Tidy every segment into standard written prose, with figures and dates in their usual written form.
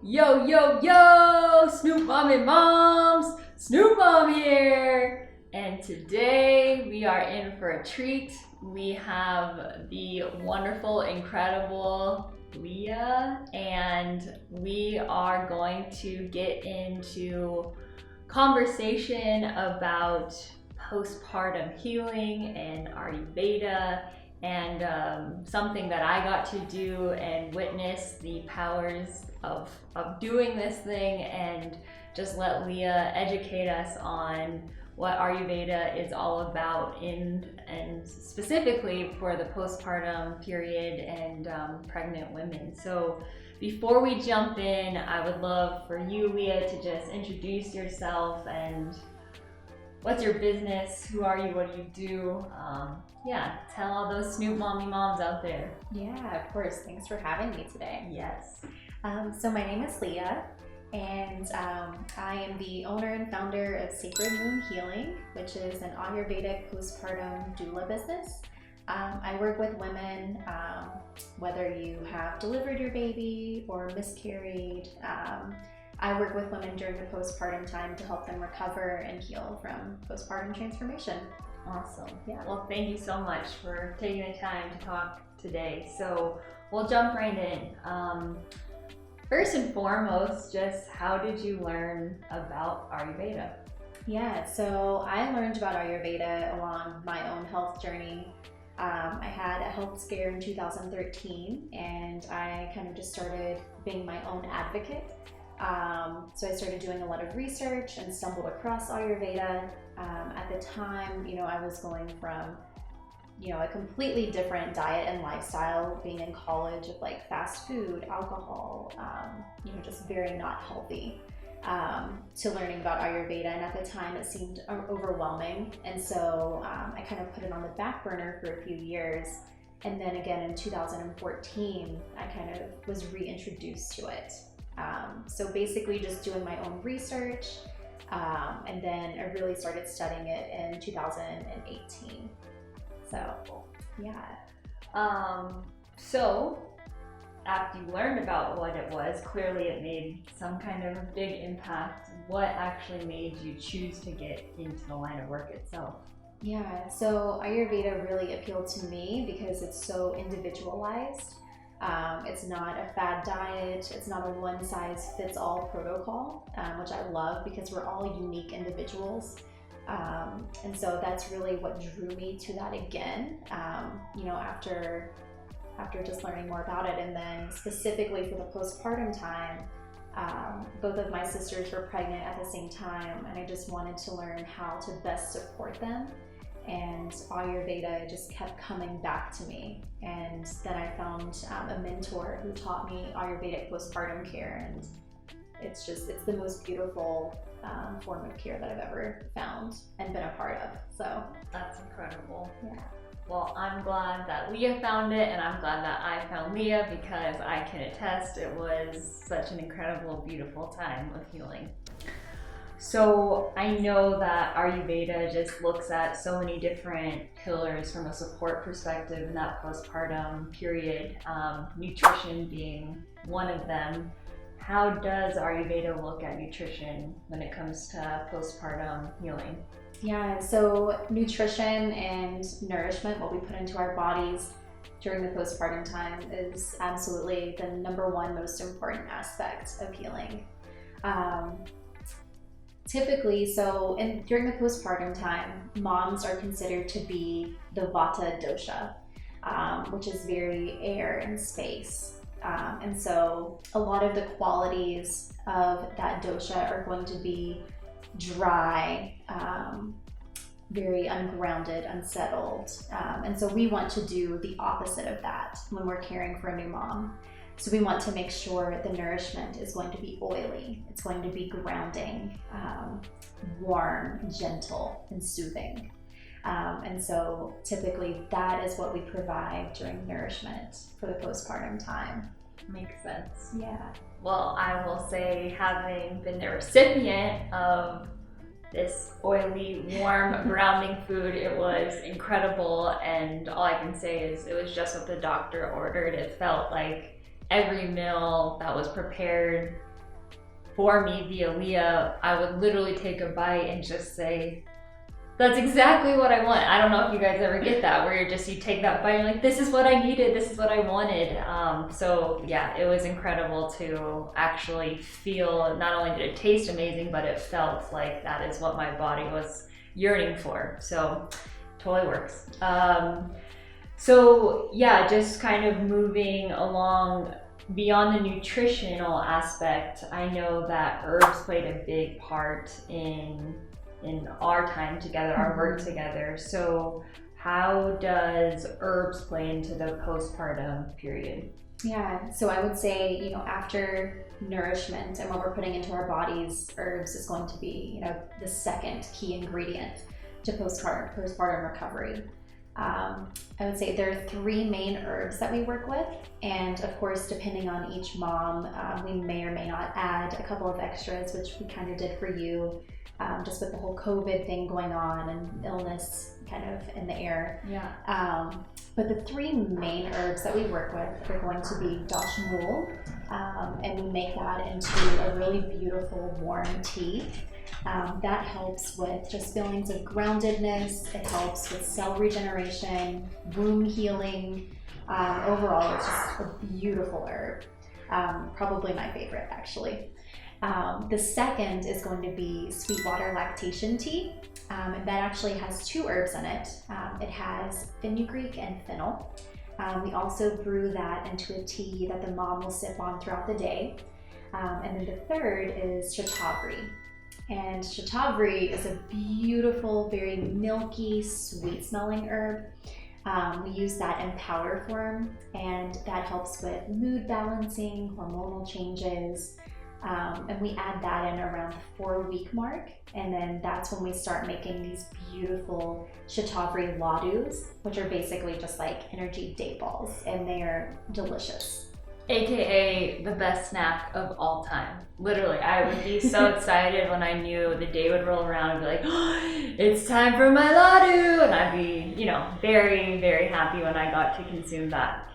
Yo, yo, yo, Snoop Mom and Moms, Snoop Mom here. And today we are in for a treat. We have the wonderful, incredible Leah, and we are going to get into conversation about postpartum healing and Ayurveda, and something that I got to do and witness the powers of doing this thing, and just let Leah educate us on what Ayurveda is all about and specifically for the postpartum period and pregnant women. So before we jump in, I would love for you, Leah, to just introduce yourself and what's your business, who are you, what do you do? Yeah, tell all those Snoop Mommy Moms out there. Yeah, of course. Thanks for having me today. Yes. So my name is Leah, and I am the owner and founder of Sacred Moon Healing, which is an Ayurvedic postpartum doula business. I work with women, whether you have delivered your baby or miscarried. I work with women during the postpartum time to help them recover and heal from postpartum transformation. Awesome. Yeah. Well, thank you so much for taking the time to talk today. So we'll jump right in. First and foremost, just how did you learn about Ayurveda? Yeah, so I learned about Ayurveda along my own health journey. I had a health scare in 2013, and I kind of just started being my own advocate. So I started doing a lot of research and stumbled across Ayurveda. At the time, I was going from, a completely different diet and lifestyle, being in college of like fast food, alcohol, just very not healthy, to learning about Ayurveda. And at the time it seemed overwhelming. And so I kind of put it on the back burner for a few years. And then again in 2014, I kind of was reintroduced to it. So basically just doing my own research, and then I really started studying it in 2018. So, yeah. So after you learned about what it was, clearly it made some kind of a big impact. What actually made you choose to get into the line of work itself? Yeah, so Ayurveda really appealed to me because it's so individualized. It's not a fad diet, it's not a one-size-fits-all protocol, which I love because we're all unique individuals. And so that's really what drew me to that again, after just learning more about it. And then specifically for the postpartum time, both of my sisters were pregnant at the same time, and I just wanted to learn how to best support them. And Ayurveda just kept coming back to me. And then I found a mentor who taught me Ayurvedic postpartum care, and it's the most beautiful form of care that I've ever found and been a part of. So that's incredible. Yeah. Well, I'm glad that Leah found it, and I'm glad that I found Leah, because I can attest it was such an incredible, beautiful time of healing. So I know that Ayurveda just looks at so many different pillars from a support perspective in that postpartum period, nutrition being one of them. How does Ayurveda look at nutrition when it comes to postpartum healing? Yeah, so nutrition and nourishment, what we put into our bodies during the postpartum time, is absolutely the number one most important aspect of healing. Typically, during the postpartum time, moms are considered to be the VATA dosha, which is very air and space. And so a lot of the qualities of that dosha are going to be dry, very ungrounded, unsettled. And so we want to do the opposite of that when we're caring for a new mom. So we want to make sure the nourishment is going to be oily. It's going to be grounding, warm, gentle, and soothing. And so typically that is what we provide during nourishment for the postpartum time. Makes sense. Yeah. Well, I will say, having been the recipient of this oily, warm, grounding food, it was incredible. And all I can say is it was just what the doctor ordered. It felt like every meal that was prepared for me via Leah, I would literally take a bite and just say, that's exactly what I want. I don't know if you guys ever get that, where you take that bite and you're like, this is what I needed, this is what I wanted. So yeah, it was incredible to actually feel, not only did it taste amazing, but it felt like that is what my body was yearning for. So totally works. So yeah, just kind of moving along beyond the nutritional aspect, I know that herbs played a big part in our time together, our work together. So how does herbs play into the postpartum period? Yeah, so I would say, you know, after nourishment and what we're putting into our bodies, herbs is going to be, you know, the second key ingredient to postpartum recovery. I would say there are 3 main herbs that we work with, and of course, depending on each mom, we may or may not add a couple of extras, which we kind of did for you, just with the whole COVID thing going on and illness kind of in the air. Yeah. But the 3 main herbs that we work with are going to be DASHMOOL, and we make that into a really beautiful warm tea. That helps with just feelings of groundedness. It helps with cell regeneration, wound healing. Overall, it's just a beautiful herb. Probably my favorite, actually. The second is going to be Sweetwater lactation tea, and that actually has 2 herbs in it. It has fenugreek and fennel. We also brew that into a tea that the mom will sip on throughout the day. And then the third is SHATAVARI. And SHATAVARI is a beautiful, very milky, sweet smelling herb. We use that in powder form, and that helps with mood balancing, hormonal changes. And we add that in around the 4-week mark. And then that's when we start making these beautiful SHATAVARI ladus, which are basically just like energy date balls, and they are delicious. AKA the best snack of all time. Literally, I would be so excited when I knew the day would roll around and be like, oh, it's time for my ladu, and I'd be, you know, very, very happy when I got to consume that.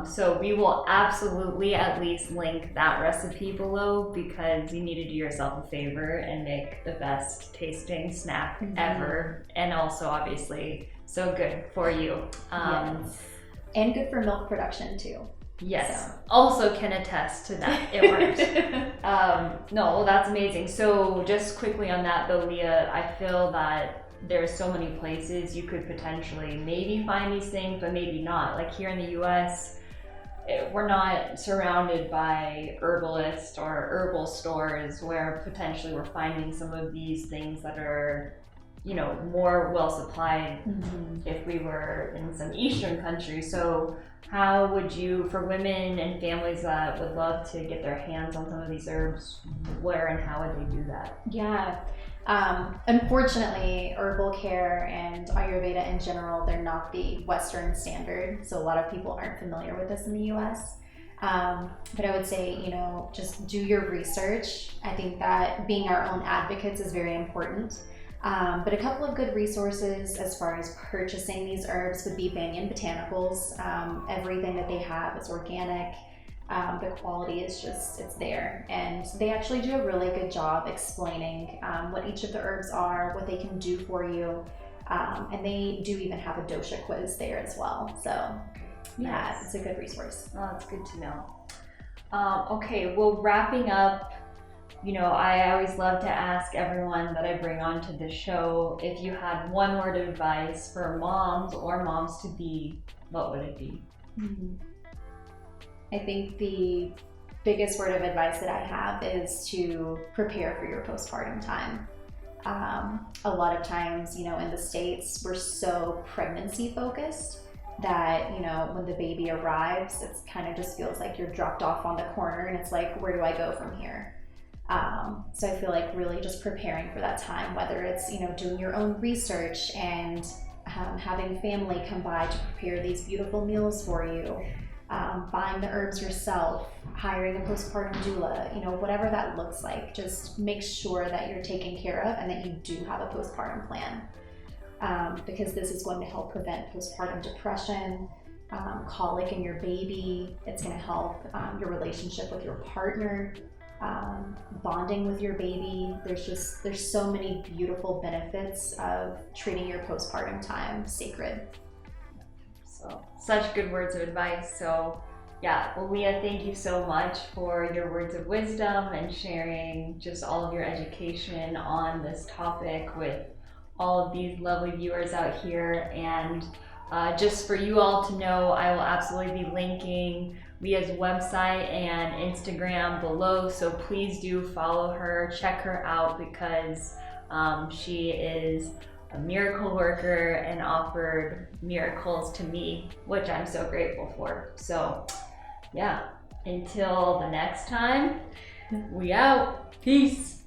So we will absolutely at least link that recipe below, because you need to do yourself a favor and make the best tasting snack ever, and also obviously so good for you. Yes. And good for milk production too. Yes, So. also can attest to that. It works. No, well, that's amazing. So just quickly on that though, Leah, I feel that there's so many places you could potentially maybe find these things, but maybe not. Like here in the US, we're not surrounded by herbalists or herbal stores where potentially we're finding some of these things that are, you know, more well supplied if we were in some Eastern countries. So how would you, for women and families that would love to get their hands on some of these herbs, where and how would they do that? Yeah. Unfortunately, herbal care and Ayurveda in general, they're not the Western standard. So a lot of people aren't familiar with this in the US. But I would say, you know, just do your research. I think that being our own advocates is very important. But a couple of good resources as far as purchasing these herbs would be Banyan Botanicals. Everything that they have is organic. The quality is just, it's there. And they actually do a really good job explaining what each of the herbs are, what they can do for you. And they do even have a dosha quiz there as well. So yeah, it's a good resource. Oh, that's good to know. Okay, well, wrapping up, you know, I always love to ask everyone that I bring onto the show, if you had one word of advice for moms or moms to be, what would it be? I think the biggest word of advice that I have is to prepare for your postpartum time. A lot of times, you know, in the States, we're so pregnancy focused that, you know, when the baby arrives, it kind of just feels like you're dropped off on the corner and it's like, where do I go from here? So I feel like really just preparing for that time, whether it's, you know, doing your own research and having family come by to prepare these beautiful meals for you, buying the herbs yourself, hiring a postpartum doula, you know, whatever that looks like, just make sure that you're taken care of and that you do have a postpartum plan, because this is going to help prevent postpartum depression, colic in your baby. It's going to help your relationship with your partner. bonding with your baby. There's so many beautiful benefits of treating your postpartum time sacred. So such good words of advice. So yeah, well, Leah, thank you so much for your words of wisdom and sharing just all of your education on this topic with all of these lovely viewers out here. And just for you all to know, I will absolutely be linking Leah's website and Instagram below, so please do follow her, check her out, because she is a miracle worker and offered miracles to me, which I'm so grateful for. So yeah, until the next time, we out. Peace.